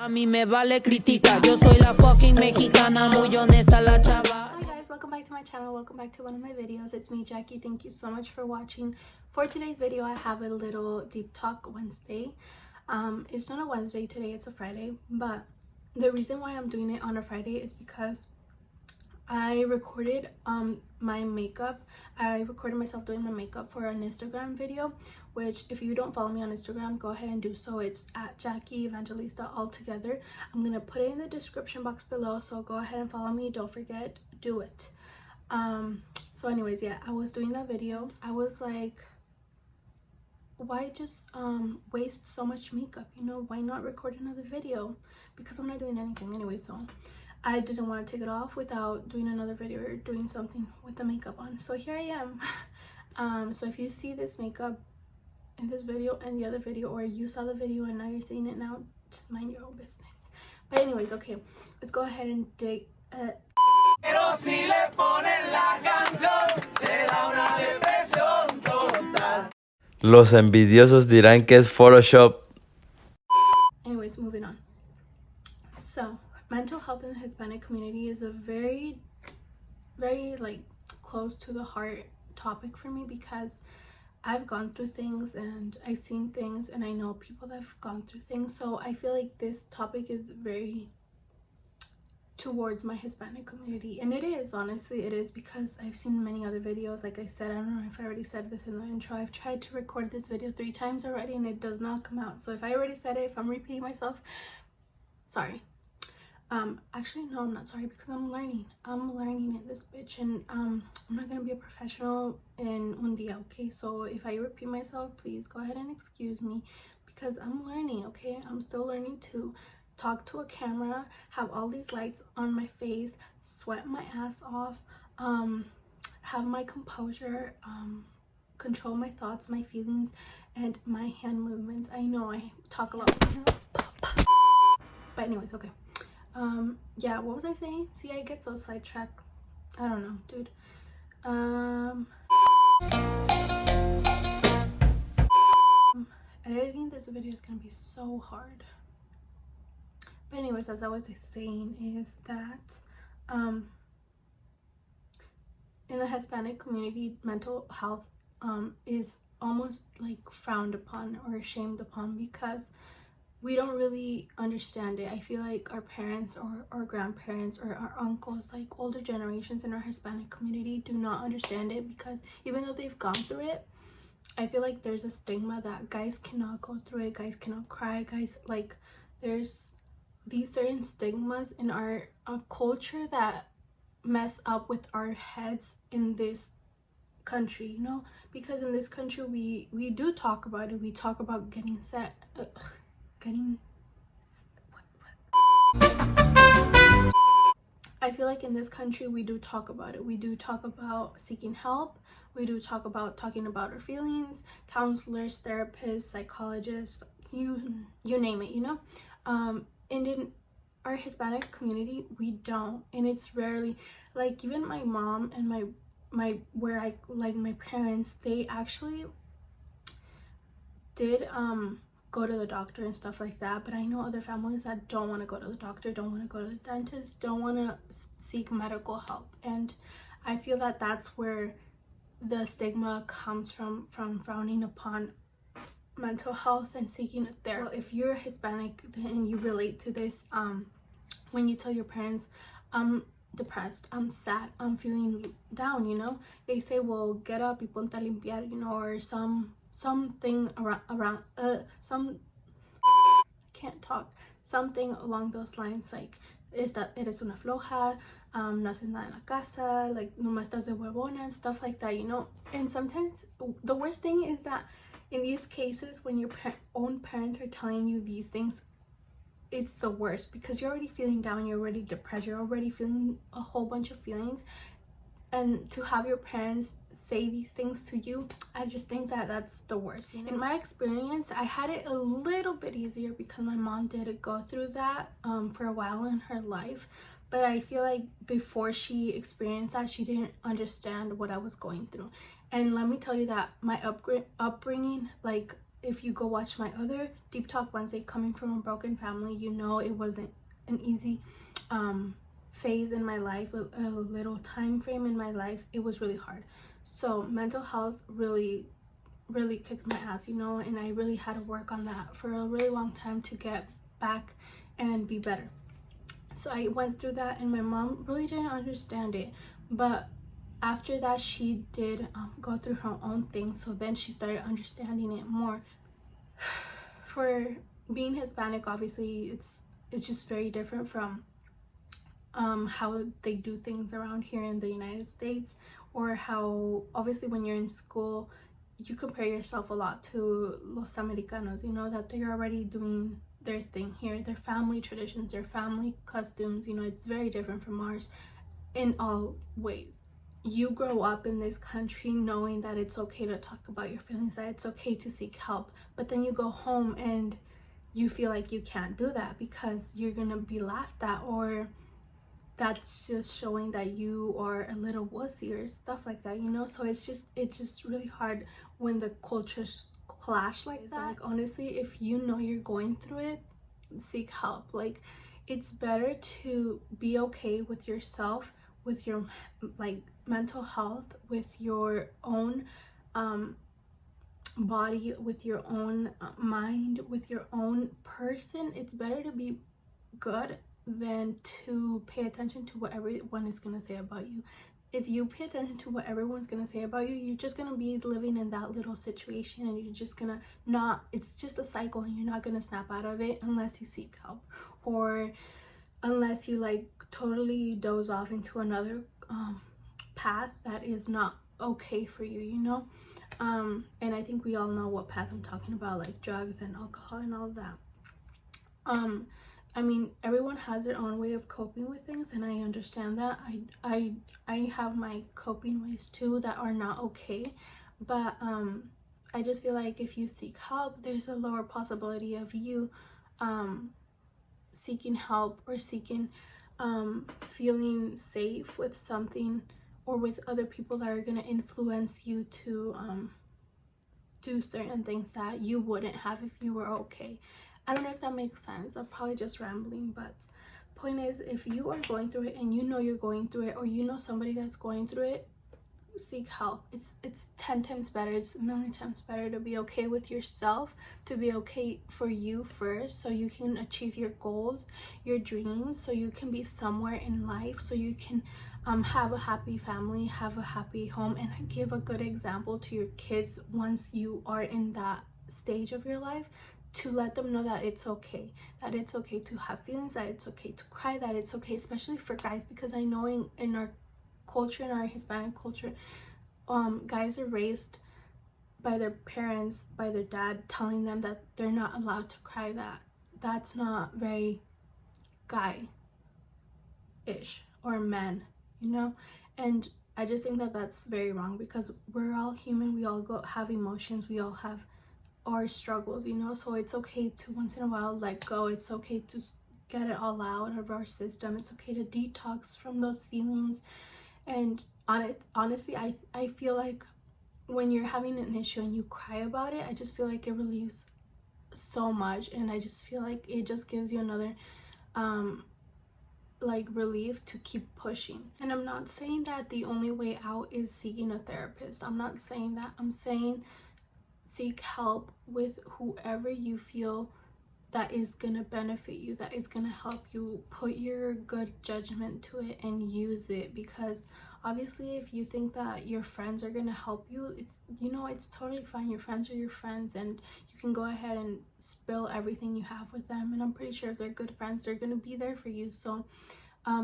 A mí me vale criticar. Yo soy la fucking mexicana, muy honesta la chava. Hi guys, welcome back to my channel. Welcome back to one of my videos. It's me, Jackie. Thank you so much for watching. For today's video, I have a little deep talk Wednesday. It's not a Wednesday today, it's a Friday, but the reason why I'm doing it on a Friday is because I recorded my makeup. I recorded myself doing my makeup for an Instagram video, which if you don't follow me on Instagram, go ahead and do so. It's at jackieevangelista all together. I'm gonna put it in the description box below, so go ahead and follow me. Don't forget, do it. So anyways, yeah, I was doing that video. I was like, why just waste so much makeup, you know? Why not record another video? Because I'm not doing anything anyway, so I didn't want to take it off without doing another video or doing something with the makeup on. So here I am. So if you see this makeup in this video and the other video, or you saw the video and now you're seeing it now, just mind your own business. But anyways, okay, let's go ahead and dig Pero si le ponen la canción, te da una depresión total. Los envidiosos dirán que es Photoshop. Anyways, moving on. So mental health in the Hispanic community is a very like close to the heart topic for me, because I've gone through things and I've seen things and I know people that have gone through things. So I feel like this topic is very towards my Hispanic community, and it is, honestly it is, because I've seen many other videos. Like I said, I don't know if I already said this in the intro, I've tried to record this video 3 times already and it does not come out. So if I already said it, if I'm repeating myself, sorry. Actually no, I'm not sorry, because I'm learning in this bitch, and I'm not gonna be a professional in un dia, okay? So if I repeat myself, please go ahead and excuse me, because I'm learning, okay? I'm still learning to talk to a camera, have all these lights on my face, sweat my ass off, have my composure, control my thoughts, my feelings, and my hand movements. I know I talk a lot, but anyways, okay. Yeah, what was I saying? See, I get so sidetracked. I don't know, dude. Editing this video is gonna be so hard. But anyways, as I was saying, is that in the Hispanic community, mental health is almost like frowned upon or shamed upon, because we don't really understand it. I feel like our parents or our grandparents or our uncles, like older generations in our Hispanic community, do not understand it, because even though they've gone through it, I feel like there's a stigma that guys cannot go through it, guys cannot cry, guys, like there's these certain stigmas in our culture that mess up with our heads in this country, you know? Because in this country we do talk about it. We talk about getting set, I feel like in this country we do talk about it. We do talk about seeking help. We do talk about talking about our feelings. Counselors, therapists, psychologists, you name it, you know? And in our Hispanic community, we don't, and it's rarely, like even my mom and my parents, they actually did go to the doctor and stuff like that. But I know other families that don't want to go to the doctor, don't want to go to the dentist, don't want to seek medical help, and I feel that that's where the stigma comes from frowning upon mental health and seeking a therapist. Well, if you're Hispanic and you relate to this, when you tell your parents, I'm depressed, I'm sad, I'm feeling down, you know, they say, well, get up y ponte a limpiar, you know, or something around can't talk, something along those lines, like eres una floja, no haces nada en la casa, like nomás estás de huevona and stuff like that, you know. And sometimes the worst thing is that in these cases, when your own parents are telling you these things, it's the worst, because you're already feeling down, you're already depressed, you're already feeling a whole bunch of feelings, and to have your parents say these things to you, I just think that that's the worst, you know? In my experience, I had it a little bit easier because my mom did go through that for a while in her life, but I feel like before she experienced that, she didn't understand what I was going through. And let me tell you that my upbringing, like if you go watch my other Deep Talk Wednesday, coming from a broken family, you know it wasn't an easy phase in my life, a little time frame in my life. It was really hard. So mental health really kicked my ass, you know, and I really had to work on that for a really long time to get back and be better. So I went through that, and my mom really didn't understand it, but after that she did go through her own thing, so then she started understanding it more. For being Hispanic, obviously it's just very different from how they do things around here in the United States, or how obviously when you're in school you compare yourself a lot to Los Americanos, you know, that they're already doing their thing here, their family traditions, their family customs, you know, it's very different from ours in all ways. You grow up in this country knowing that it's okay to talk about your feelings, that it's okay to seek help, but then you go home and you feel like you can't do that because you're gonna be laughed at, or that's just showing that you are a little wussy or stuff like that, you know. So it's just really hard when the cultures clash like that. Like, honestly, if you know you're going through it, seek help. Like, it's better to be okay with yourself, with your like mental health, with your own body, with your own mind, with your own person. It's better to be good than to pay attention to what everyone is gonna say about you. If you pay attention to what everyone's gonna say about you, you're just gonna be living in that little situation, and you're just gonna not, it's just a cycle, and you're not gonna snap out of it unless you seek help, or unless you like totally doze off into another path that is not okay for you, you know. And I think we all know what path I'm talking about, like drugs and alcohol and all that. I mean, everyone has their own way of coping with things, and I understand that. I have my coping ways too that are not okay, but I just feel like if you seek help, there's a lower possibility of you seeking help or seeking feeling safe with something or with other people that are going to influence you to do certain things that you wouldn't have if you were okay. I don't know if that makes sense. I'm probably just rambling, but point is, if you are going through it and you know you're going through it, or you know somebody that's going through it, seek help. It's 10 times better, it's a million times better to be okay with yourself, to be okay for you first, so you can achieve your goals, your dreams, so you can be somewhere in life, so you can have a happy family, have a happy home, and give a good example to your kids once you are in that stage of your life, to let them know that it's okay to have feelings, that it's okay to cry, that it's okay, especially for guys, because I know in our culture, in our Hispanic culture, guys are raised by their parents, by their dad, telling them that they're not allowed to cry, that's not very guy-ish or man, you know. And I just think that that's very wrong, because we're all human, we all have emotions, we all have our struggles, you know. So it's okay to once in a while let go, it's okay to get it all out of our system, it's okay to detox from those feelings. And honestly, I feel like when you're having an issue and you cry about it, I just feel like it relieves so much, and I just feel like it just gives you another like relief to keep pushing. And I'm not saying that the only way out is seeking a therapist, I'm not saying that. I'm saying seek help with whoever you feel that is gonna benefit you, that is gonna help you. Put your good judgment to it and use it, because obviously if you think that your friends are gonna help you, it's, you know, it's totally fine. Your friends are your friends, and you can go ahead and spill everything you have with them, and I'm pretty sure if they're good friends, they're gonna be there for you. So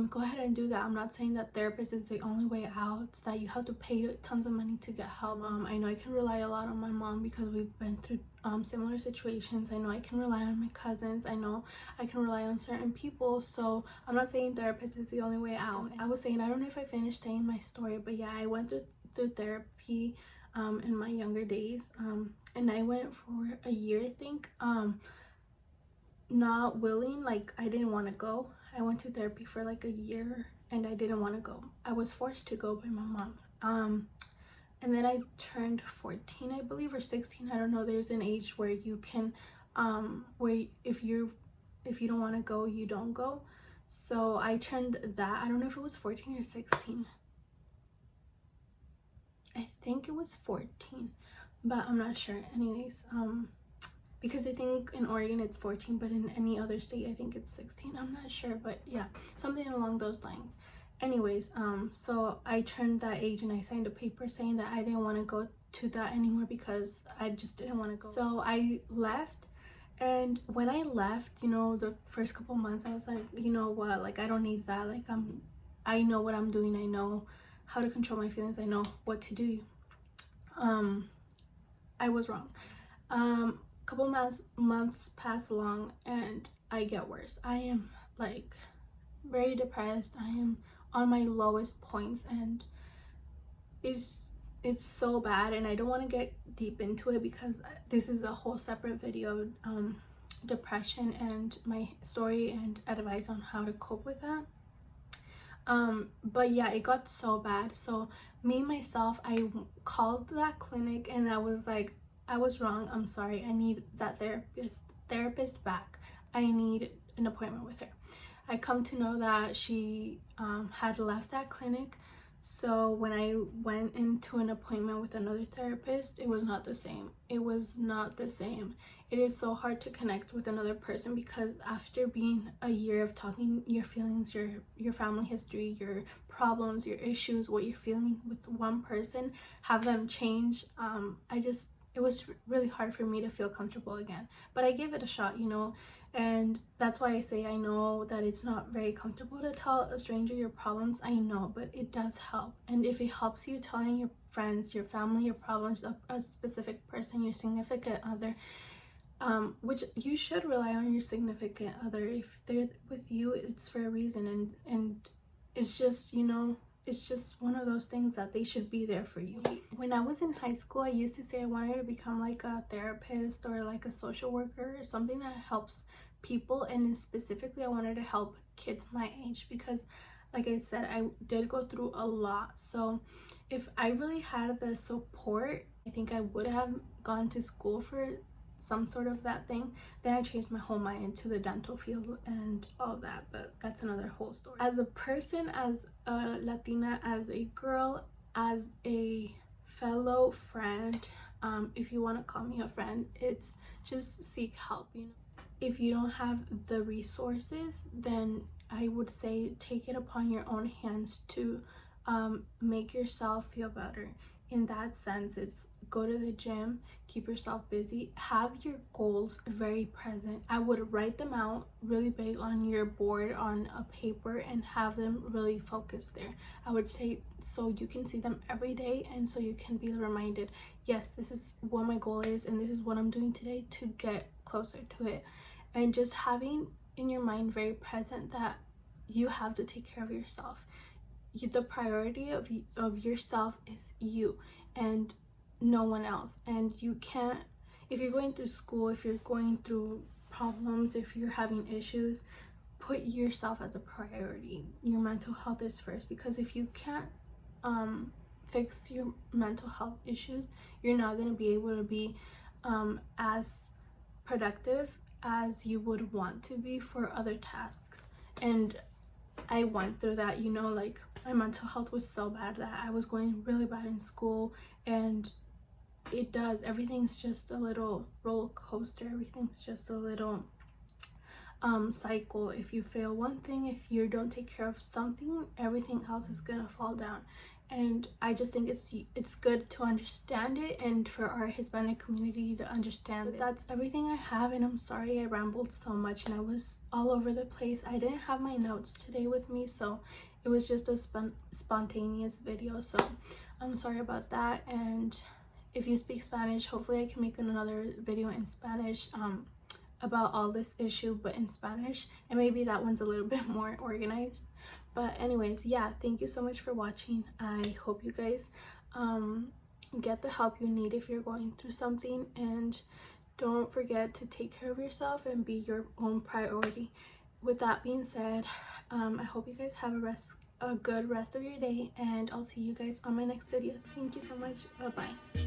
go ahead and do that. I'm not saying that therapist is the only way out, that you have to pay tons of money to get help. I know I can rely a lot on my mom because we've been through similar situations. I know I can rely on my cousins. I know I can rely on certain people. So I'm not saying therapist is the only way out. I was saying, I don't know if I finished saying my story, but yeah, I went through therapy in my younger days, and I went for a year, I think. Not willing, like I didn't want to go. I went to therapy for like a year and I didn't want to go. I was forced to go by my mom. and then I turned 14, I believe, or 16, I don't know. There's an age where you can where if you don't want to go, you don't go. So I turned that. I don't know if it was 14 or 16. I think it was 14, but I'm not sure. Anyways, because I think in Oregon it's 14, but in any other state I think it's 16. I'm not sure, but yeah, something along those lines. Anyways, so I turned that age and I signed a paper saying that I didn't want to go to that anymore because I just didn't want to go. So I left, and when I left, you know, the first couple months I was like, you know what, like I don't need that. Like I know what I'm doing. I know how to control my feelings. I know what to do. I was wrong. Couple months pass along and I get worse. I am like very depressed. I am on my lowest points, and it's so bad, and I don't want to get deep into it because this is a whole separate video of depression and my story and advice on how to cope with that. But yeah, it got so bad. So myself, I called that clinic and I was like, I was wrong. I'm sorry. I need that therapist back. I need an appointment with her. I come to know that she had left that clinic. So when I went into an appointment with another therapist, it was not the same. It was not the same. It is so hard to connect with another person because after being a year of talking your feelings, your family history, your problems, your issues, what you're feeling with one person, have them change, it was really hard for me to feel comfortable again. But I gave it a shot, you know, and that's why I say I know that it's not very comfortable to tell a stranger your problems. I know, but it does help. And if it helps you telling your friends, your family, your problems, a specific person, your significant other, which you should rely on your significant other. If they're with you, it's for a reason, and it's just, you know, it's just one of those things that they should be there for you. When I was in high school, I used to say I wanted to become like a therapist or like a social worker or something that helps people, and specifically I wanted to help kids my age because, like I said, I did go through a lot. So if I really had the support, I think I would have gone to school for some sort of that thing. Then I changed my whole mind to the dental field and all that, but that's another whole story. As a person, as a Latina, as a girl, as a fellow friend, if you want to call me a friend, it's just seek help, you know. If you don't have the resources, then I would say take it upon your own hands to make yourself feel better. In that sense, it's go to the gym, keep yourself busy, have your goals very present. I would write them out really big on your board on a paper and have them really focused there. I would say so you can see them every day, and so you can be reminded, yes, this is what my goal is and this is what I'm doing today to get closer to it. And just having in your mind very present that you have to take care of yourself. The priority of yourself is you and no one else. And you can't, if you're going through school, if you're going through problems, if you're having issues, put yourself as a priority. Your mental health is first, because if you can't fix your mental health issues, you're not going to be able to be as productive as you would want to be for other tasks. And I went through that, you know, like my mental health was so bad that I was going really bad in school, and everything's just a little roller coaster. Everything's just a little cycle. If you fail one thing, if you don't take care of something, everything else is gonna fall down. And I just think it's good to understand it, and for our Hispanic community to understand it. That's everything I have, and I'm sorry I rambled so much and I was all over the place. I didn't have my notes today with me, so it was just a spontaneous video, so I'm sorry about that. And if you speak Spanish, hopefully I can make another video in Spanish about all this issue, but in Spanish, and maybe that one's a little bit more organized. But anyways, yeah, thank you so much for watching. I hope you guys get the help you need if you're going through something, and don't forget to take care of yourself and be your own priority. With that being said, I hope you guys have a good rest of your day, and I'll see you guys on my next video. Thank you so much. Bye bye.